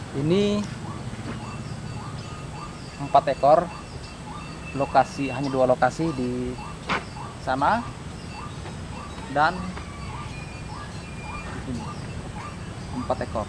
Ini 4 ekor, lokasi hanya 2 lokasi di sana dan di sini 4 ekor.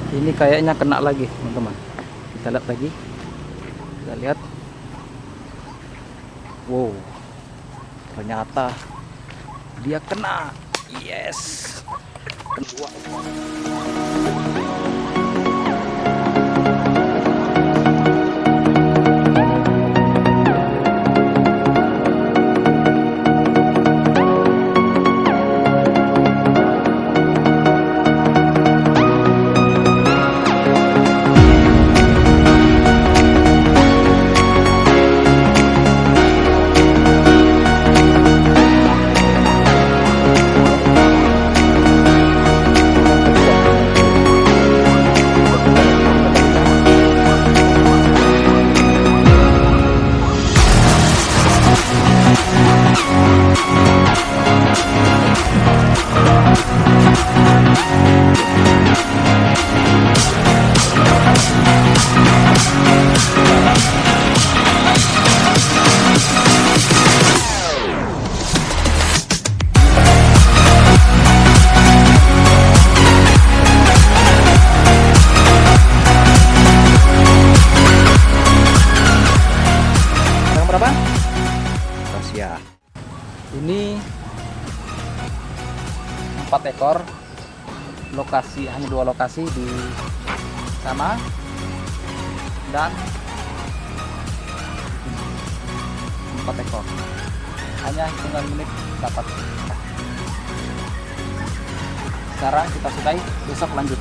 Ini kayaknya kena lagi, teman-teman. Kita lihat lagi. Kita lihat. Wow. Ternyata dia kena. Yes. Kedua. Berapa? Rahasia. Ini 4 ekor, lokasi hanya 2 lokasi di sana dan 4 ekor. Hanya hitungan menit dapat. Sekarang kita sudahi, besok lanjut.